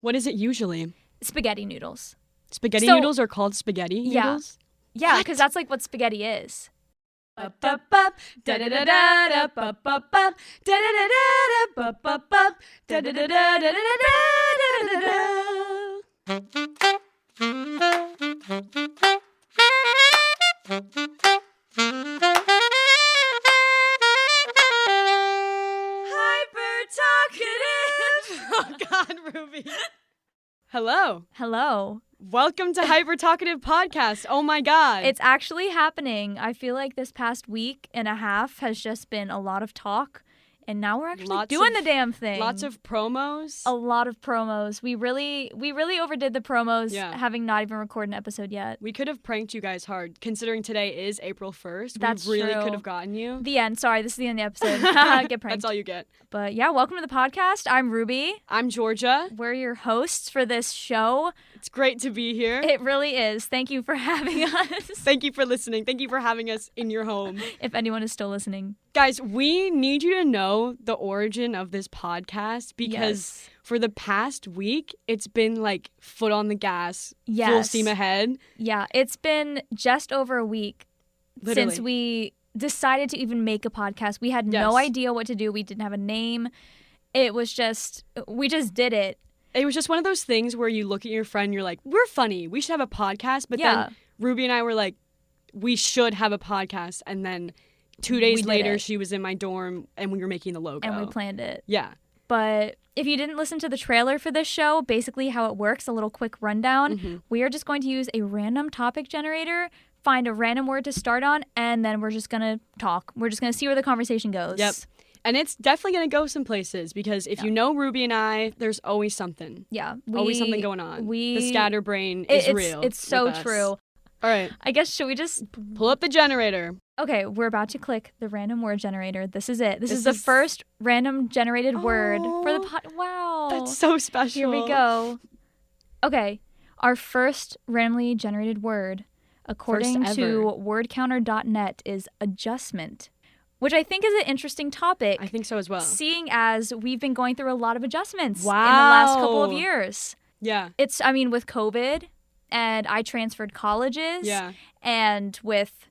What is it usually? Spaghetti noodles. Spaghetti noodles are called spaghetti noodles? Yeah, because that's like what spaghetti is. Hyper Talkative! Oh God, Ruby. Hello. Hello. Welcome to Hyper Talkative Podcast. Oh my God. It's actually happening. I feel like this past week and a half has just been a lot of talk, and now we're actually doing the damn thing. Lots of promos. A lot of promos. We really overdid the promos, having not even recorded an episode yet. We could have pranked you guys hard, considering today is April 1st. That's we really true. could have gotten you. The end. Sorry, this is the end of the episode. Get pranked. That's all you get. But yeah, welcome to the podcast. I'm Ruby. I'm Georgia. We're your hosts for this show. It's great to be here. It really is. Thank you for having us. Thank you for listening. Thank you for having us in your home. If anyone is still listening. Guys, we need you to know the origin of this podcast because for the past week, it's been like foot on the gas, full steam ahead. Yeah, it's been just over a week since we decided to even make a podcast. We had no idea what to do. We didn't have a name. It was just, we just did it. It was just one of those things where you look at your friend and you're like, we're funny. We should have a podcast. But then Ruby and I were like, we should have a podcast. And then 2 days later, she was in my dorm and we were making the logo. And we planned it. Yeah. But if you didn't listen to the trailer for this show, basically how it works, a little quick rundown. We are just going to use a random topic generator, find a random word to start on, and then we're just going to talk. We're just going to see where the conversation goes. Yep. And it's definitely going to go some places because if you know Ruby and I, there's always something. Yeah. Always something going on. The scatterbrain is real. It's so true. All right. I guess, should we just pull up the generator? Okay, we're about to click the random word generator. This is it. This is the first random generated word for the pod. Wow. That's so special. Here we go. Okay, our first randomly generated word, according to wordcounter.net, is adjustment, which I think is an interesting topic. I think so as well. Seeing as we've been going through a lot of adjustments in the last couple of years. Yeah. With COVID, and I transferred colleges. Yeah. And with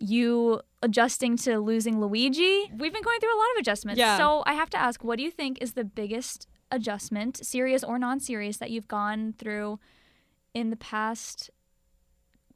you adjusting to losing Luigi, we've been going through a lot of adjustments. Yeah. So I have to ask, what do you think is the biggest adjustment, serious or non-serious, that you've gone through in the past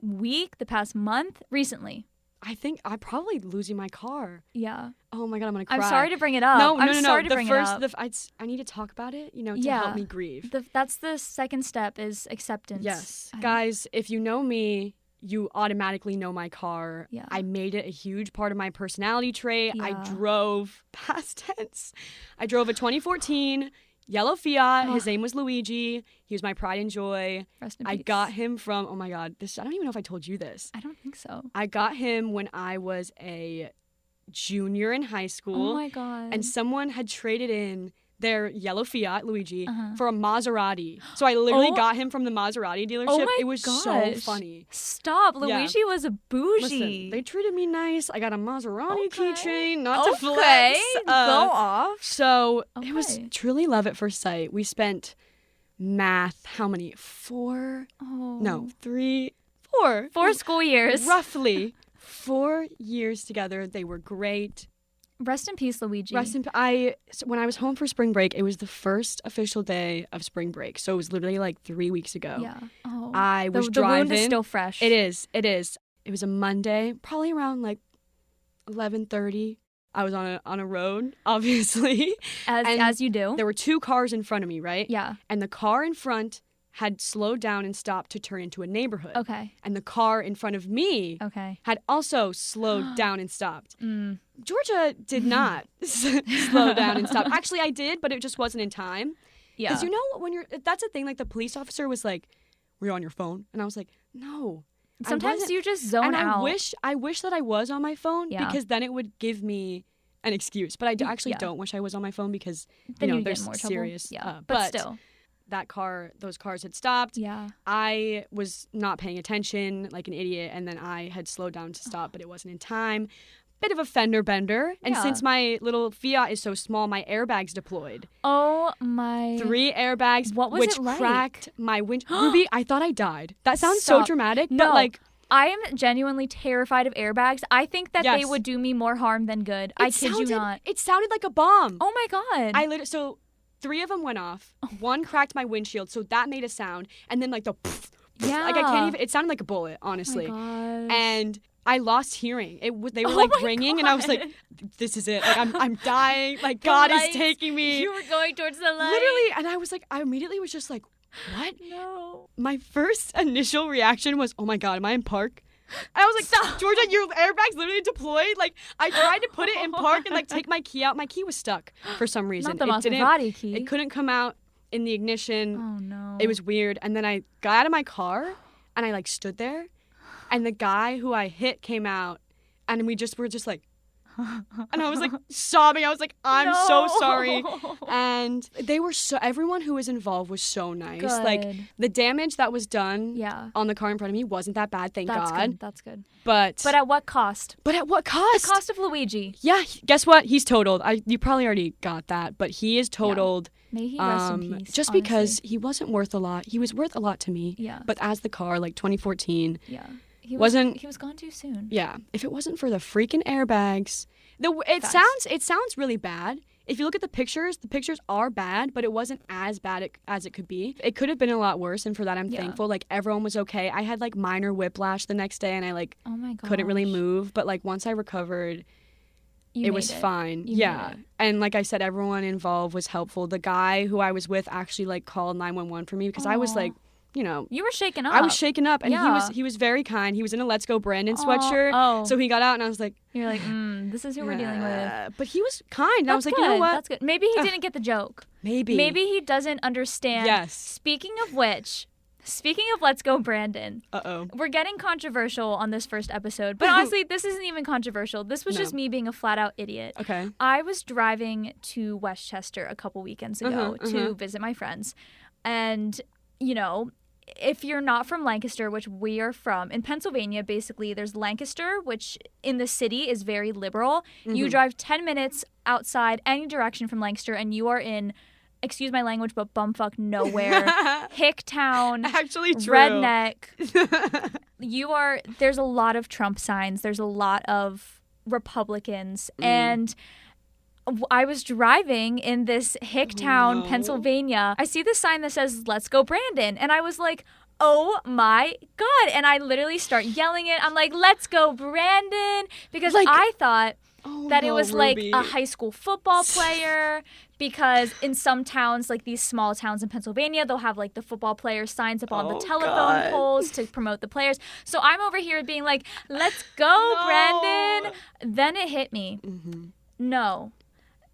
week, the past month, recently? I think I'm probably losing my car. Yeah. Oh my God, I'm gonna cry. I'm sorry to bring it up. No. Sorry to bring it up. I need to talk about it, to help me grieve. That's the second step, is acceptance. Yes. Guys, if you know me, you automatically know my car. Yeah. I made it a huge part of my personality trait. Yeah. I drove, past tense, I drove a 2014 yellow Fiat. His name was Luigi. He was my pride and joy. Rest in peace. I got him from, oh my God, I don't even know if I told you this. I don't think so. I got him when I was a junior in high school. Oh my God. And someone had traded in their yellow Fiat, Luigi, for a Maserati. So I literally got him from the Maserati dealership. Oh my It was so funny. Stop. Luigi was a bougie. Listen, they treated me nice. I got a Maserati keychain, not to flex. Go off. So it was truly love at first sight. We spent how many? 4? Oh. No, 3, 4. 4 school years. Roughly 4 years together. They were great. Rest in peace, Luigi. When I was home for spring break, it was the first official day of spring break. So it was literally like 3 weeks ago. Yeah. Oh. I was driving. The wound is still fresh. It is. It was a Monday, probably around like 11:30. I was on a road, obviously. As you do. There were 2 cars in front of me, right? Yeah. And the car in front had slowed down and stopped to turn into a neighborhood. Okay. And the car in front of me had also slowed down and stopped. Georgia did not slow down and stop. Actually, I did, but it just wasn't in time. Yeah. Because that's the thing, like the police officer was like, were you on your phone? And I was like, no. Sometimes you just zone out. I wish that I was on my phone because then it would give me an excuse. But I actually don't wish I was on my phone because, there's more serious. Yeah, but still. Those cars had stopped. Yeah. I was not paying attention like an idiot, and then I had slowed down to stop, but it wasn't in time. bit of a fender bender. And since my little Fiat is so small, my airbags deployed. Oh my. 3 airbags, what was which it like? cracked my windshield. Ruby, I thought I died. That sounds so dramatic, no. but like... I am genuinely terrified of airbags. I think that they would do me more harm than good. I kid you not. It sounded like a bomb. Oh my God. So 3 of them went off. 1 cracked my windshield, so that made a sound. And then like the pfft, yeah. Like I can't even, it sounded like a bullet, honestly. Oh my gosh. And I lost hearing. They were like ringing, and I was like, "This is it. Like I'm dying. Like God is taking me." You were going towards the light. Literally, and I was like, I immediately was just like, "What?" No. My first initial reaction was, "Oh my God, am I in park?" And I was like, "Stop, Georgia, your airbag's literally deployed." Like I tried to put it in park and like take my key out. My key was stuck for some reason. Not the Maserati key. It couldn't come out in the ignition. Oh no. It was weird. And then I got out of my car and I like stood there, and the guy who I hit came out. And we were just like, and I was like sobbing. I was like, I'm so sorry. And everyone who was involved was so nice. Good. Like the damage that was done on the car in front of me wasn't that bad, thank God. That's good. But at what cost? But at what cost? The cost of Luigi. Yeah, guess what? He's totaled. You probably already got that, but he is totaled. Yeah. May he rest in peace. Just honestly. because he wasn't worth a lot. He was worth a lot to me. Yeah. But as the car, like 2014. Yeah. He was gone too soon. Yeah. If it wasn't for the freaking airbags, it sounds really bad. If you look at the pictures are bad, but it wasn't as bad as it could be. It could have been a lot worse, and for that I'm thankful. Like everyone was okay. I had like minor whiplash the next day, and I like couldn't really move. But like once I recovered, it was fine. Yeah. And like I said, everyone involved was helpful. The guy who I was with actually like called 911 for me because I was like, you know, you were shaken up. I was shaken up, and he was very kind. He was in a Let's Go Brandon sweatshirt. Oh. So he got out, and I was like, you're like, this is who we're dealing with. But he was kind. I was like, you know what? That's good. Maybe he didn't get the joke. Maybe he doesn't understand. Yes. Speaking of Let's Go Brandon. Uh-oh. We're getting controversial on this first episode, but honestly, this isn't even controversial. This was just me being a flat out idiot. Okay. I was driving to Westchester a couple weekends ago to visit my friends, and you know, if you're not from Lancaster, which we are from, in Pennsylvania, basically, there's Lancaster, which in the city is very liberal. Mm-hmm. You drive 10 minutes outside any direction from Lancaster, and you are in, excuse my language, but bumfuck nowhere, Hicktown, actually true. Redneck. There's a lot of Trump signs. There's a lot of Republicans, and I was driving in this Hicktown, Pennsylvania. I see the sign that says, "Let's Go Brandon." And I was like, oh my God. And I literally start yelling it. I'm like, "Let's go Brandon." Because like, I thought it was Ruby. like a high school football player. Because in some towns, like these small towns in Pennsylvania, they'll have like the football player signs up on the telephone poles to promote the players. So I'm over here being like, "Let's go Brandon." Then it hit me. Mm-hmm. No.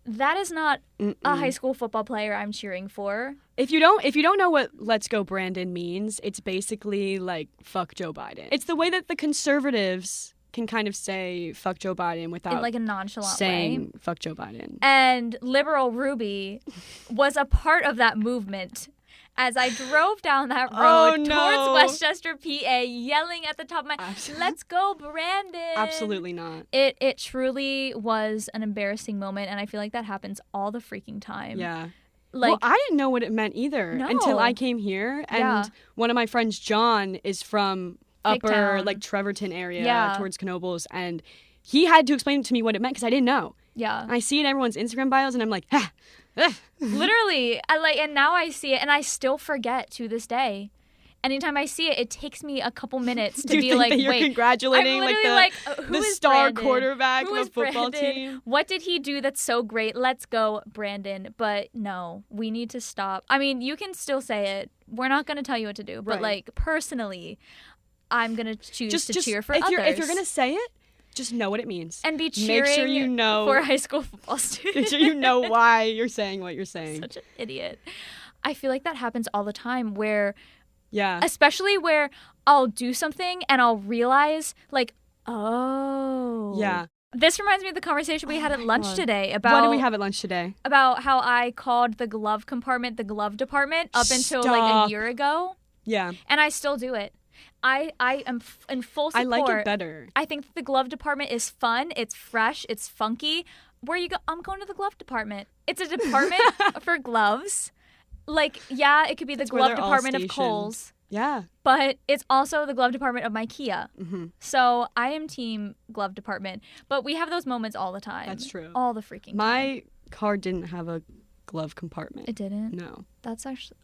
That is not a high school football player I'm cheering for. If you don't know what "Let's Go Brandon" means, it's basically like fuck Joe Biden. It's the way that the conservatives can kind of say fuck Joe Biden without in like a nonchalant saying way. Fuck Joe Biden. And liberal Ruby was a part of that movement. As I drove down that road towards Westchester, PA, yelling at the top of my "Let's go, Brandon." Absolutely not. It truly was an embarrassing moment, and I feel like that happens all the freaking time. Yeah. Like, well, I didn't know what it meant either until I came here, and one of my friends, John, is from upper like Trevorton area towards Knoebels, and he had to explain to me what it meant because I didn't know. Yeah. And I see it in everyone's Instagram bios, and I'm like, ha. Literally, and now I see it, and I still forget to this day. Anytime I see it, it takes me a couple minutes to be like, that you're wait, congratulating who the is star Brandon? quarterback who of the football Brandon? team. What did he do that's so great? Let's go, Brandon. But no, we need to stop. I mean, you can still say it. We're not going to tell you what to do. But like personally, I'm going to choose to cheer for others. If you're going to say it, just know what it means. And be cheering Make sure you know, for high school football students. Make sure you know why you're saying what you're saying. Such an idiot. I feel like that happens all the time where, yeah, especially where I'll do something and I'll realize like, oh. Yeah. This reminds me of the conversation we had at lunch today about... What did we have at lunch today? About how I called the glove compartment the glove department up until like a year ago. Yeah. And I still do it. I am in full support. I like it better. I think the glove department is fun. It's fresh. It's funky. Where you go? I'm going to the glove department. It's a department for gloves. Like, yeah, it could be the glove department of Kohl's. Yeah. But it's also the glove department of IKEA. Mm-hmm. So I am team glove department. But we have those moments all the time. That's true. All the freaking time. My car didn't have a glove compartment. It didn't? No. That's actually,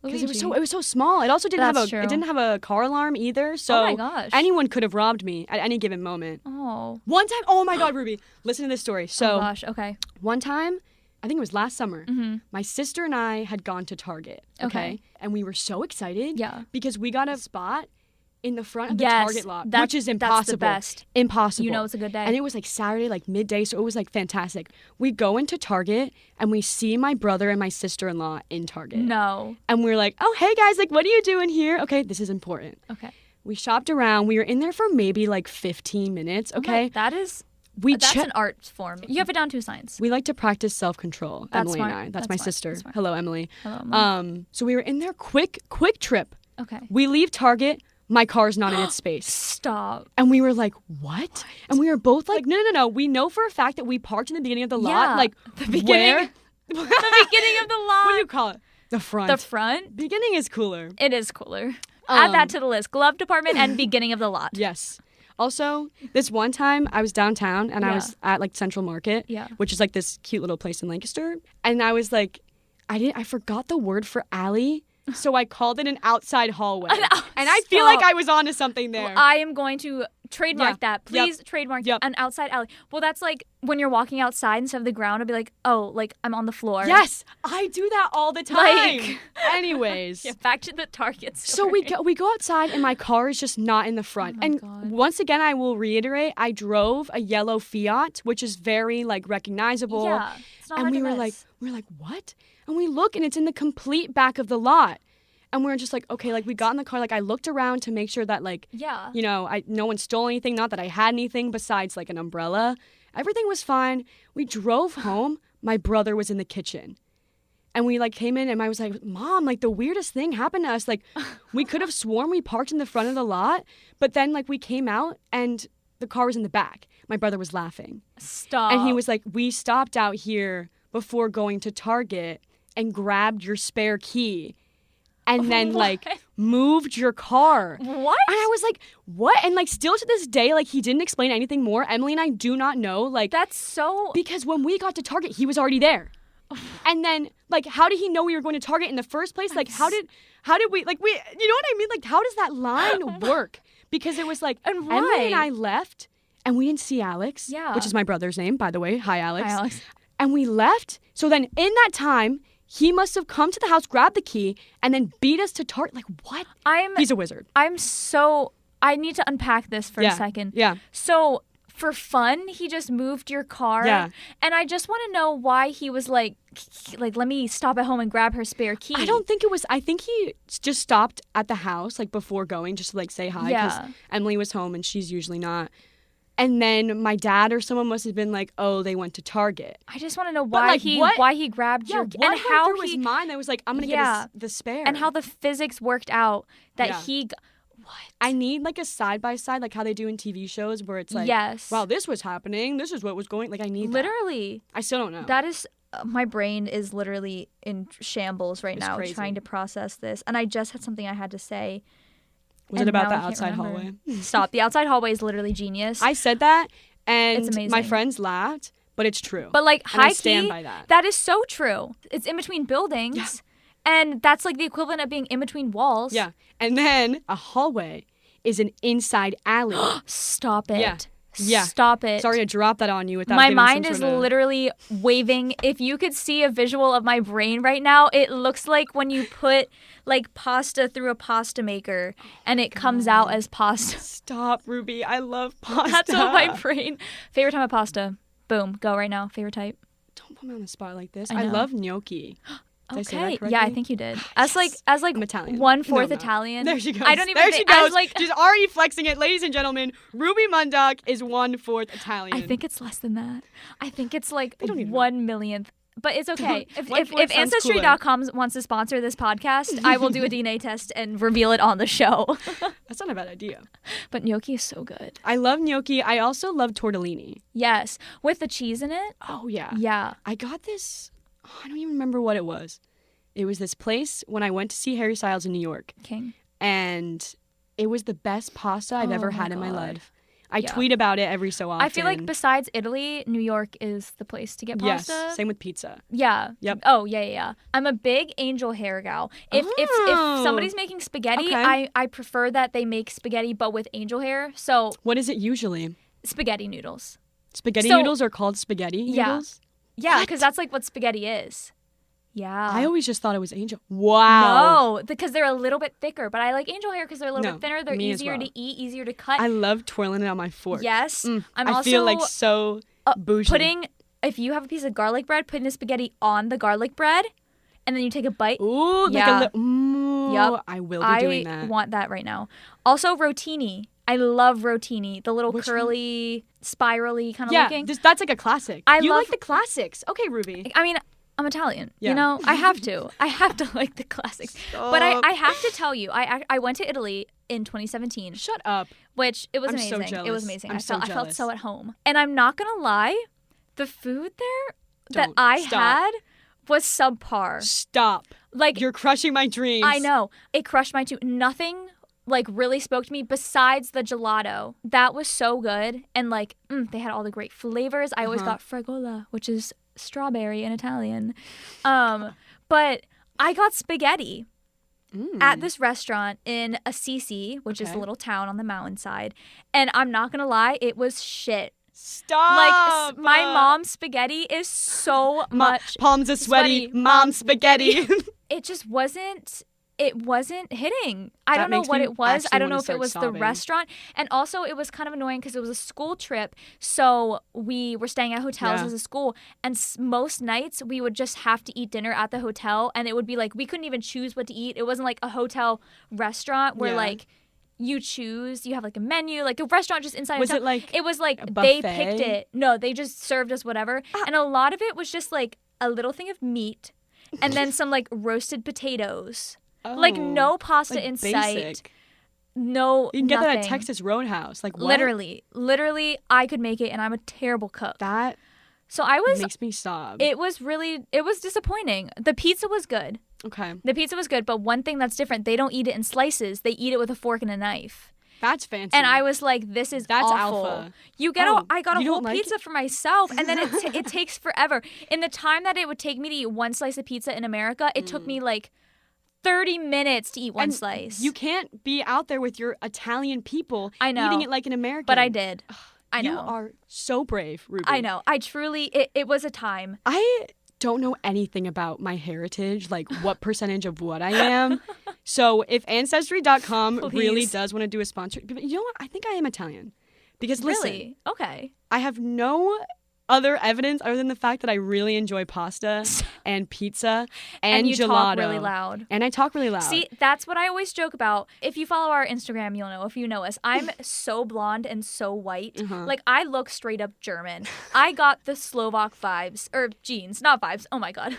because it was so small. It also didn't didn't have a car alarm either. So oh my gosh. Anyone could have robbed me at any given moment. Oh. One time, oh my God, Ruby, listen to this story. So oh gosh, okay. One time, I think it was last summer, my sister and I had gone to Target, okay? And we were so excited because we got a spot in the front of the Target lot, which is impossible. That's the best. Impossible. You know it's a good day. And it was like Saturday, like midday, so it was like fantastic. We go into Target and we see my brother and my sister-in-law in Target. No. And we're like, oh, hey guys, like what are you doing here? Okay, this is important. Okay. We shopped around. We were in there for maybe like 15 minutes, okay? Okay, that's an art form. You have it down to a science. We like to practice self-control, Emily and I. That's my sister. Hello, Emily. Hello, Emily. So we were in there, quick trip. Okay. We leave Target. My car's not in its space. Stop. And we were like, what? And we were both like, no. We know for a fact that we parked in the beginning of the lot. Like, the beginning. The beginning of the lot. What do you call it? The front. The front? Beginning is cooler. It is cooler. Add that to the list. Glove department and beginning of the lot. Yes. Also, this one time I was downtown and I was at like Central Market, which is like this cute little place in Lancaster. And I was like, I forgot the word for alley. So I called it an outside hallway. And I feel like I was onto something there. Well, I am going to trademark that. Please trademark an outside alley. Well, that's like when you're walking outside instead of the ground, I'll be like, oh, like I'm on the floor. Yes, I do that all the time. Like, anyways. Back to the Target story. So we go outside and my car is just not in the front. God. Once again, I will reiterate, I drove a yellow Fiat, which is very like recognizable. Yeah, it's not and we were like, what? And we look and it's in the complete back of the lot. And we're just like, okay, like we got in the car, like I looked around to make sure that like, you know, no one stole anything, not that I had anything besides like an umbrella. Everything was fine. We drove home. My brother was in the kitchen. And we like came in and I was like, Mom, like the weirdest thing happened to us. Like we could have sworn we parked in the front of the lot, but then like we came out and the car was in the back. My brother was laughing. Stop. And he was like, we stopped out here before going to Target and grabbed your spare key. And then, like, moved your car. What? And I was like, what? And, like, still to this day, like, he didn't explain anything more. Emily and I do not know. Like, that's so... Because when we got to Target, he was already there. And then, like, how did he know we were going to Target in the first place? Like, how did we, like, you know what I mean? Like, how does that line work? Because it was like, and why? Emily and I left, and we didn't see Alex. Yeah. Which is my brother's name, by the way. Hi, Alex. Hi, Alex. And we left. So then, in that time... He must have come to the house, grabbed the key, and then beat us to Target. Like, what? He's a wizard. I need to unpack this for a second. Yeah. So, for fun, he just moved your car. Yeah. And I just want to know why he was like, let me stop at home and grab her spare key. I think he just stopped at the house, like, before going, just to, like, say hi. Because Emily was home and she's usually not. And then my dad or someone must have been like, "Oh, they went to Target." I just want to know why he grabbed your and how through his mind that was like, "I'm gonna get the spare," and how the physics worked out that what? I need like a side by side, like how they do in TV shows, where it's like, "Wow, this was happening. This is what was going." Like I need literally. I still don't know. That is. My brain is literally in shambles right now, trying to process this. And I just had something I had to say. Was it about the outside hallway? Stop. The outside hallway is literally genius. I said that, and it's amazing. My friends laughed, but it's true. But like high key, I stand by that. That is so true. It's in between buildings, and that's like the equivalent of being in between walls. Yeah, and then a hallway is an inside alley. Stop it. Yeah. Stop it. Sorry to drop that on you without my mind is literally waving. If you could see a visual of my brain right now, it looks like when you put like pasta through a pasta maker and it comes out as pasta. Stop, Ruby. I love pasta. That's what my brain. Favorite type of pasta. Boom. Go right now. Favorite type. Don't put me on the spot like this. I love gnocchi. Did I say that correctly? Yeah, I think you did. As like I'm Italian. 1/4 Italian. There she goes. I don't even there think she goes. like She's already flexing it, ladies and gentlemen. Ruby Mundock is 1/4 Italian. I think it's less than that. I think it's like 1 millionth But it's okay. If Ancestry.com wants to sponsor this podcast, I will do a DNA test and reveal it on the show. That's not a bad idea. But gnocchi is so good. I love gnocchi. I also love tortellini. Yes. With the cheese in it. Oh, yeah. Yeah. I got this. I don't even remember what it was. It was this place when I went to see Harry Styles in New York. King. And it was the best pasta I've ever had in my life. I tweet about it every so often. I feel like besides Italy, New York is the place to get pasta. Yes, same with pizza. Yeah. Yep. Oh, yeah. I'm a big angel hair gal. If somebody's making spaghetti, I prefer that they make spaghetti but with angel hair. So what is it usually? Spaghetti noodles. Spaghetti noodles are called spaghetti noodles? Yeah, because that's like what spaghetti is. Yeah. I always just thought it was angel. Wow. No, because they're a little bit thicker. But I like angel hair because they're a little bit thinner. They're easier to eat, easier to cut. I love twirling it on my fork. Yes. I feel like so bougie. If you have a piece of garlic bread, putting the spaghetti on the garlic bread, and then you take a bite. Ooh, yeah. Yep. I will be doing that. I want that right now. Also, rotini. I love rotini. The little curly, spirally kind of looking. Yeah, that's like a classic. You like the classics. Okay, Ruby. I mean, I'm Italian. Yeah. You know, I have to. I have to like the classics. Stop. But I have to tell you, I went to Italy in 2017. Shut up. Which it was amazing. So jealous. It was amazing. I felt so at home. And I'm not gonna lie, the food there that I had was subpar. Stop. Like, you're crushing my dreams. I know. It crushed my too. Nothing like really spoke to me besides the gelato. That was so good. And like, they had all the great flavors. I always got fragola, which is strawberry in Italian. But I got spaghetti at this restaurant in Assisi, which is a little town on the mountainside. And I'm not going to lie, it was shit. Stop! Like, my mom's spaghetti is so much palms are sweaty. Mom's spaghetti. It just wasn't hitting. I don't know what it was. I don't know if it was the restaurant. And also it was kind of annoying because it was a school trip. So we were staying at hotels as a school. And most nights we would just have to eat dinner at the hotel. And it would be like, we couldn't even choose what to eat. It wasn't like a hotel restaurant where like you choose, you have like a menu, like a restaurant just inside. Was it like it was like they picked it. No, they just served us whatever. And a lot of it was just like a little thing of meat and then some like roasted potatoes. Like no pasta like in basic. Sight. No, you can get nothing. that at Texas Roadhouse. Like what? Literally, I could make it, and I'm a terrible cook. So I was makes me sob. It was disappointing. The pizza was good. Okay. The pizza was good, but one thing that's different, they don't eat it in slices. They eat it with a fork and a knife. That's fancy. And I was like, "This is that's awful." Alpha. I got a whole pizza for myself, and then it takes forever. In the time that it would take me to eat one slice of pizza in America, it took me like 30 minutes to eat one slice. You can't be out there with your Italian people eating it like an American. But I did. I know. You are so brave, Ruby. I know. I truly, it was a time. I don't know anything about my heritage, like what percentage of what I am. So if Ancestry.com really does want to do a sponsor, you know what? I think I am Italian. Because listen. Really? Okay. I have no other evidence other than the fact that I really enjoy pasta and pizza and you gelato. Talk really loud. And I talk really loud. See, that's what I always joke about. If you follow our Instagram, you'll know. If you know us, I'm so blonde and so white. Like, I look straight up German. I got the Slovak vibes. Or genes, not vibes. Oh my God.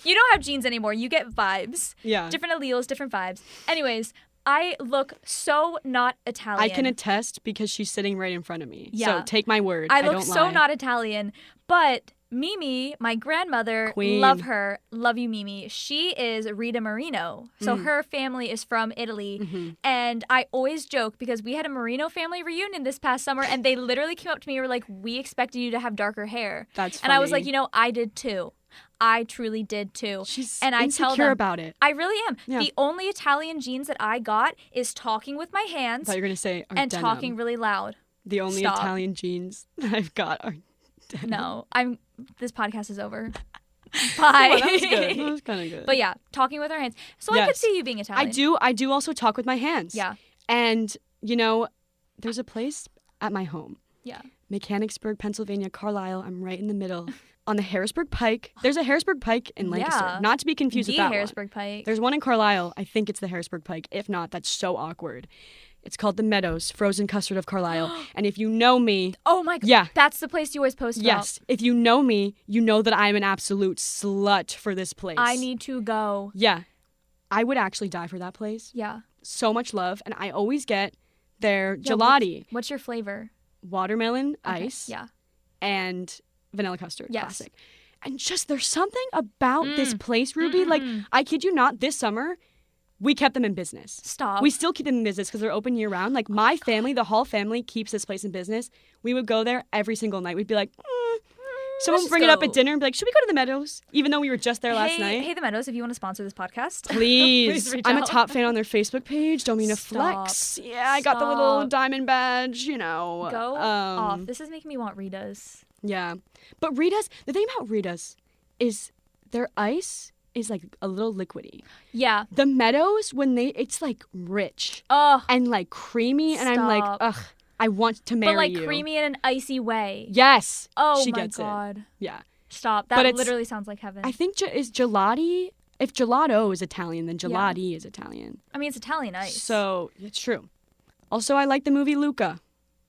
You don't have genes anymore. You get vibes. Yeah. Different alleles, different vibes. Anyways, I look so not Italian. I can attest because she's sitting right in front of me. Yeah. So take my word. I look so not Italian. But Mimi, my grandmother, Queen. Love her. Love you, Mimi. She is Rita Marino. So her family is from Italy. And I always joke because we had a Marino family reunion this past summer and they literally came up to me and were like, we expected you to have darker hair. That's funny. And I was like, I did too. I truly did too. She's and I insecure tell them, about it. I really am. Yeah. The only Italian genes that I got is talking with my hands. I thought you were going to say and denim. Talking really loud. The only Italian genes that I've got are denim. No, this podcast is over. Bye. Well, that was good. That was kind of good. But yeah, talking with our hands. So I could see you being Italian. I do also talk with my hands. Yeah. And, there's a place at my home. Yeah. Mechanicsburg, Pennsylvania, Carlisle. I'm right in the middle. On the Harrisburg Pike. There's a Harrisburg Pike in Lancaster. Not to be confused with that Harrisburg Pike. There's one in Carlisle. I think it's the Harrisburg Pike. If not, that's so awkward. It's called the Meadows, frozen custard of Carlisle. And if you know me... Oh my God. Yeah. That's the place you always post about. Yes. If you know me, you know that I'm an absolute slut for this place. I need to go. Yeah. I would actually die for that place. Yeah. So much love. And I always get their gelati. What's your flavor? Watermelon ice. Yeah. And vanilla custard. Yes. Classic. And just there's something about this place, Ruby. Like, I kid you not, this summer... We kept them in business. Stop. We still keep them in business because they're open year round. Like my family, the Hall family keeps this place in business. We would go there every single night. We'd be like, someone would bring it up at dinner and be like, should we go to the Meadows? Even though we were just there last night. Hey, the Meadows, if you want to sponsor this podcast. Please. I'm a top fan on their Facebook page. Don't mean to flex. Yeah, I got the little diamond badge, you know. Go off. This is making me want Rita's. Yeah. But Rita's, the thing about Rita's is their ice is like a little liquidy. Yeah. The Meadows, it's like rich and like creamy, and I'm like, ugh, I want to marry you. But like creamy in an icy way. Yes. Oh she my gets God. It. Yeah. Stop. That literally sounds like heaven. I think is gelati. If gelato is Italian, then gelati is Italian. I mean, it's Italian ice. So it's true. Also, I like the movie Luca.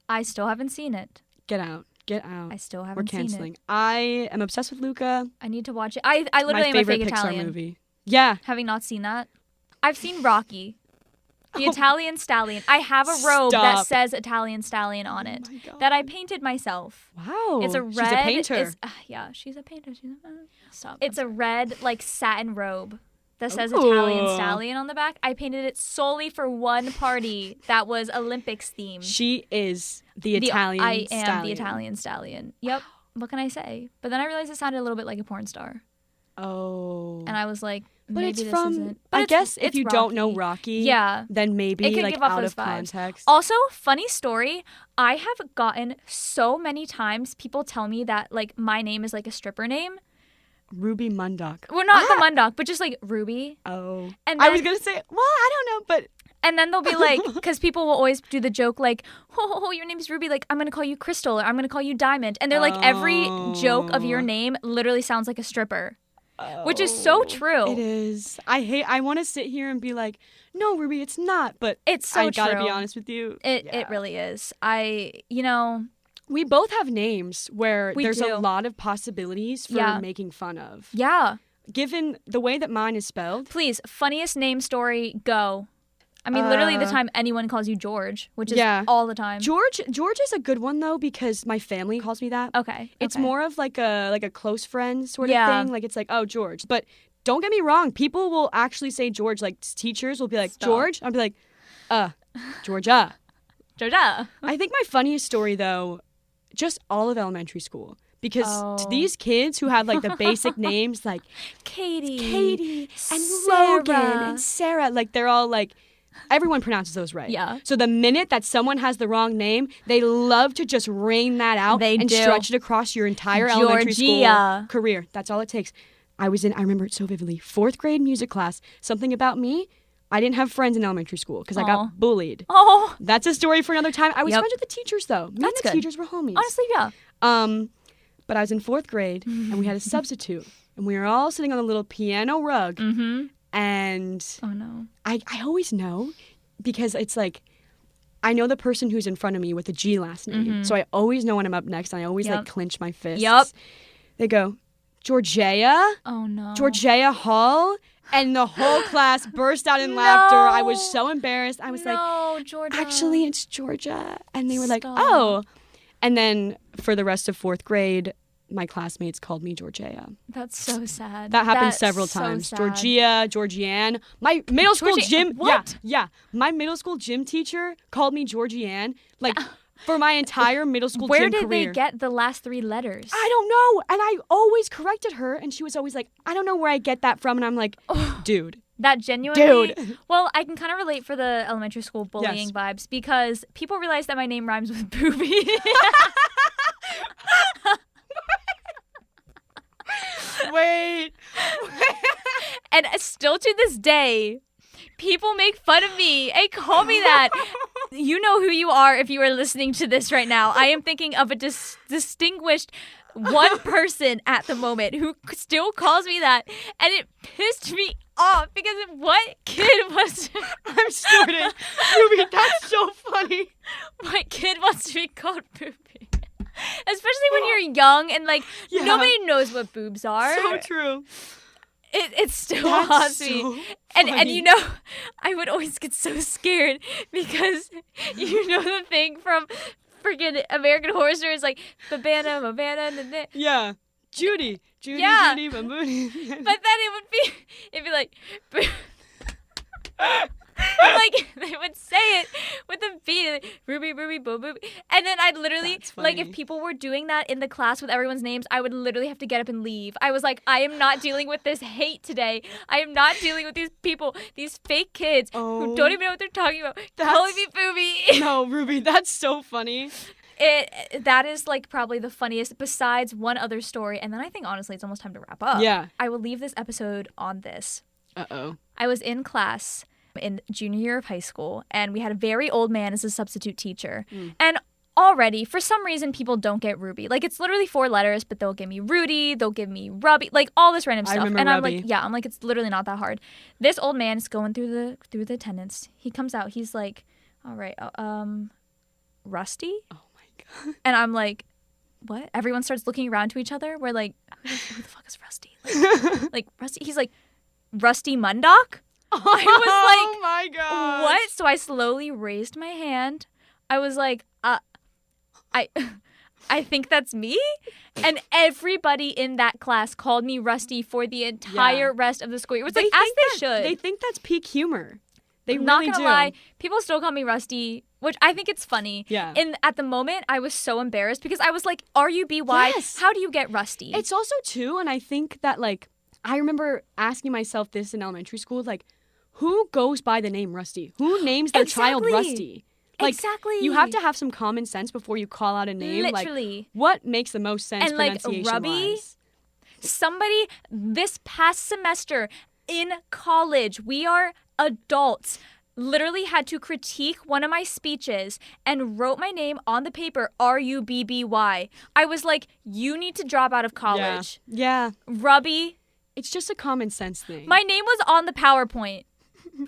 I still haven't seen it. Get out. Get out. I still haven't seen it. We're canceling. I am obsessed with Luca. I need to watch it. I literally am a fake Italian. Pixar movie. Yeah. Having not seen that. I've seen Rocky. The Italian Stallion. I have a robe that says Italian Stallion on it that I painted myself. Wow. It's a red. She's a painter. Yeah, she's a painter. Stop. It's a red like satin robe that says Italian Stallion on the back. I painted it solely for one party that was Olympics themed. She is the Italian Stallion. I am the Italian Stallion. Yep. What can I say? But then I realized it sounded a little bit like a porn star. Oh. And I was like, but maybe it's this from, isn't. But I guess if you don't know Rocky, then maybe it could like give off out those of vibes. context. Also, funny story, I have gotten so many times people tell me that like my name is like a stripper name. Ruby Mundock. Well, not the Mundock, but just like Ruby. Oh. And then, I was going to say, well, I don't know, but... And then they'll be like, because people will always do the joke like, oh, your name's Ruby, like, I'm going to call you Crystal, or I'm going to call you Diamond. And they're like, every joke of your name literally sounds like a stripper. Which is so true. It is. I want to sit here and be like, no, Ruby, it's not. But it's so I gotta true. be honest with you. It really is. We both have names where there's a lot of possibilities for making fun of. Yeah. Given the way that mine is spelled. Please, funniest name story, go. I mean, literally the time anyone calls you George, which is all the time. George is a good one, though, because my family calls me that. Okay. It's more of like a close friend sort of thing. Like, it's like, oh, George. But don't get me wrong. People will actually say George. Like, teachers will be like, George? I'll be like, Georgia. Georgia. I think my funniest story, though, just all of elementary school. Because to these kids who have, like, the basic names, like Katie, and Sarah. Logan and Sarah, like, they're all, like, everyone pronounces those right. Yeah. So the minute that someone has the wrong name, they love to just rain that out stretch it across your entire elementary school career. That's all it takes. I remember it so vividly, 4th grade music class, something about me. I didn't have friends in elementary school because I got bullied. Oh. That's a story for another time. I was friends with the teachers, though. Me and the teachers were homies. Honestly, yeah. But I was in 4th grade, and we had a substitute. And we were all sitting on a little piano rug. Mm-hmm. And oh no, I always know because it's like I know the person who's in front of me with a G last name. Mm-hmm. So I always know when I'm up next, and I always like clench my fists. Yep. They go, Georgia? Oh no. Georgia Hall? And the whole class burst out in laughter. I was so embarrassed. I was like, Georgia. Actually, it's Georgia. And they were like, oh. And then for the rest of 4th grade, my classmates called me Georgia. That's so sad. That happened several times. So Georgia, Georgianne. My middle school gym. What? Yeah. My middle school gym teacher called me Georgianne. Like for my entire middle school gym career. Where did they get the last 3 letters? I don't know. And I always corrected her, and she was always like, I don't know where I get that from. And I'm like, dude. That genuinely... Dude. Well, I can kind of relate for the elementary school bullying vibes because people realize that my name rhymes with booby. Wait. And still to this day, people make fun of me and call me that. You know who you are if you are listening to this right now. I am thinking of a distinguished one person at the moment who still calls me that, and it pissed me off because what kid was... I'm I'm snorting. Ruby, that's so funny. My kid wants to be called Booby. Especially when you're young and like nobody knows what boobs are. So true. It still haunts me. And you know, I would always get so scared because you know the thing from freaking American Horror Story is like Babana. Yeah. Judy, Judy, Bambooty. But then it'd be like like they would say it with a beat, like, Ruby, Ruby, Boo, Boo. And then I'd literally, like, if people were doing that in the class with everyone's names, I would literally have to get up and leave. I was like, I am not dealing with this hate today. I am not dealing with these people, these fake kids who don't even know what they're talking about. Calling me Booby. No, Ruby, that's so funny. That is like probably the funniest, besides one other story. And then I think, honestly, it's almost time to wrap up. Yeah. I will leave this episode on this. Uh-oh. I was in class in junior year of high school, and we had a very old man as a substitute teacher. And already, for some reason, people don't get Ruby. Like, it's literally 4 letters, but they'll give me Rudy, they'll give me Rubby, like all this random stuff. And Rubby. I'm like, it's literally not that hard. This old man is going through the attendance. He comes out, he's like, all right, Rusty? Oh my God. And I'm like, what? Everyone starts looking around to each other. We're like, who the fuck is Rusty? Like Rusty? He's like, Rusty Mundock? I was like, oh my God. What? So I slowly raised my hand. I was like, I think that's me. And everybody in that class called me Rusty for the entire rest of the school year. It was like, as they should. They think that's peak humor. They I'm not really gonna do. lie, people still call me Rusty, which I think it's funny. Yeah. At the moment, I was so embarrassed because I was like, R-U-B-Y, Yes. how do you get Rusty? It's also, too, and I think that, like, I remember asking myself this in elementary school, like, who goes by the name Rusty? Who names their child Rusty? Like, exactly. You have to have some common sense before you call out a name. Literally. Like, what makes the most sense and like pronunciation-wise? Somebody this past semester in college, we are adults, literally had to critique one of my speeches and wrote my name on the paper, R-U-B-B-Y. I was like, you need to drop out of college. Yeah. Rubby. It's just a common sense thing. My name was on the PowerPoint.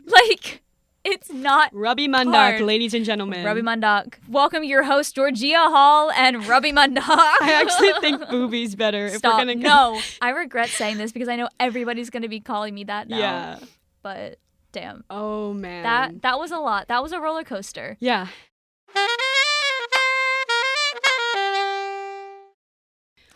Like, it's not Rubby Mundock, hard. Ladies and gentlemen. Rubby Mundock. Welcome your host, Georgia Hall and Rubby Mundock. I actually think Booby's better. Stop. If we're gonna No, I regret saying this because I know everybody's going to be calling me that now. Yeah. But, damn. Oh, man. That was a lot. That was a roller coaster. Yeah.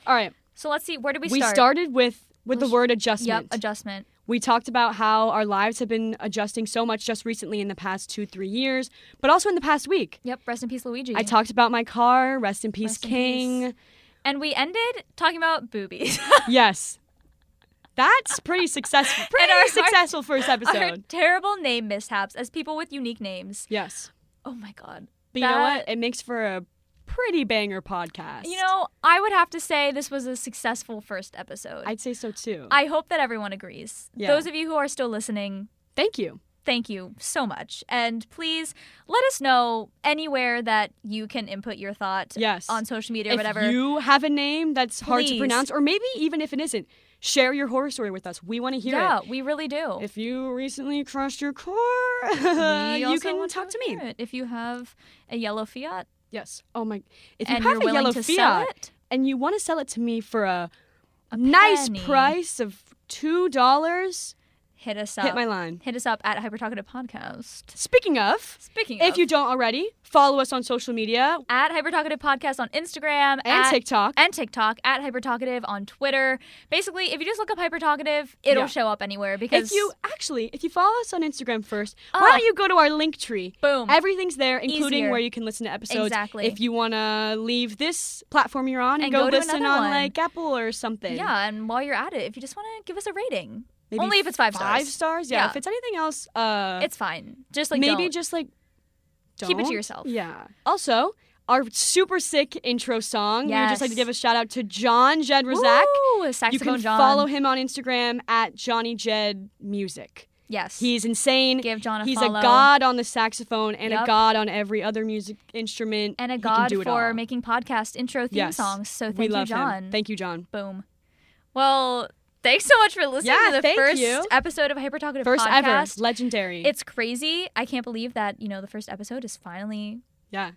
All right. So let's see. Where did we We start? started with the word adjustment. Yep, adjustment. We talked about how our lives have been adjusting so much just recently in the past 2-3 years, but also in the past week. Yep, rest in peace, Luigi. I talked about my car, rest in peace, Rest in King. peace. And we ended talking about boobies. Yes. That's pretty successful. Pretty successful first episode. Our terrible name mishaps as people with unique names. Yes. Oh my God. But you know what? It makes for a pretty banger podcast. You know, I would have to say this was a successful first episode. I'd say so too. I hope that everyone agrees. Yeah. Those of you who are still listening, thank you. Thank you so much. And please let us know anywhere that you can input your thought on social media or whatever. If you have a name that's hard to pronounce, or maybe even if it isn't, share your horror story with us. We want to hear it. Yeah, we really do. If you recently crushed your car, you can talk to me. If you have a yellow Fiat. Yes. Oh my. If you and have you're a willing yellow to Fiat sell it, and you want to sell it to me for a nice price of $2, hit us up. Hit my line. Hit us up at Hyper Talkative Podcast. Speaking of, if you don't already, follow us on social media. At Hyper Talkative Podcast on Instagram. And TikTok. And TikTok. At Hyper Talkative on Twitter. Basically, if you just look up Hyper Talkative, it'll show up anywhere. Because if you follow us on Instagram first, why don't you go to our link tree? Boom. Everything's there, including where you can listen to episodes. Exactly. If you want to leave this platform you're on and go listen on like Apple or something. Yeah, and while you're at it, if you just want to give us a rating. Maybe only if it's 5 stars. 5 stars? Yeah. If it's anything else, it's fine. Just like maybe don't. just like don't. Keep it to yourself. Yeah. Also, our super sick intro song. Yes. We would just like to give a shout out to John Jed Razak. Woo! Saxophone You can John. follow him on Instagram at Johnny Jed Music. Yes. He's insane. Give John a He's follow. a god on the saxophone and a god on every other music instrument. And a god for making podcast intro theme songs. So thank you, John. Him. Thank you, John. Boom. Well, Thanks so much for listening to the first episode of Hyper Talkative Podcast. First ever. Legendary. It's crazy. I can't believe that, the first episode is finally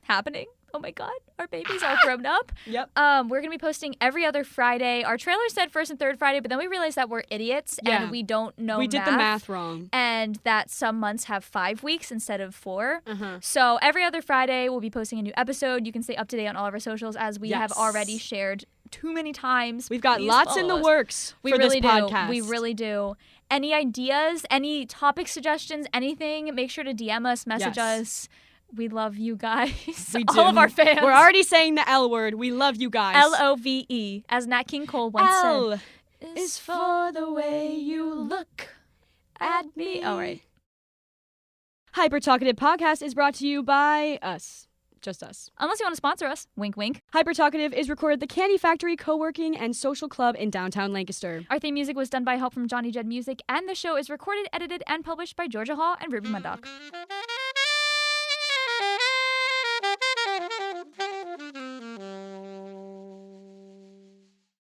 happening. Oh my God, our baby's all grown up. Yep. We're going to be posting every other Friday. Our trailer said first and third Friday, but then we realized that we're idiots and we don't know We did the math wrong. And that some months have 5 weeks instead of 4. So every other Friday, we'll be posting a new episode. You can stay up to date on all of our socials as we have already shared too many times. We've got lots in the works for this podcast. We really do. Any ideas, any topic suggestions, anything, make sure to DM us, message us. We love you guys. We do. All of our fans. We're already saying the L word. We love you guys. LOVE, as Nat King Cole once said. L is for the way you look at me. All right. Hyper Talkative Podcast is brought to you by us. Just us. Unless you want to sponsor us. Wink, wink. Hyper Talkative is recorded at the Candy Factory Co-working and Social Club in downtown Lancaster. Our theme music was done by help from Johnny Jed Music, and the show is recorded, edited, and published by Georgia Hall and Ruby Murdoch.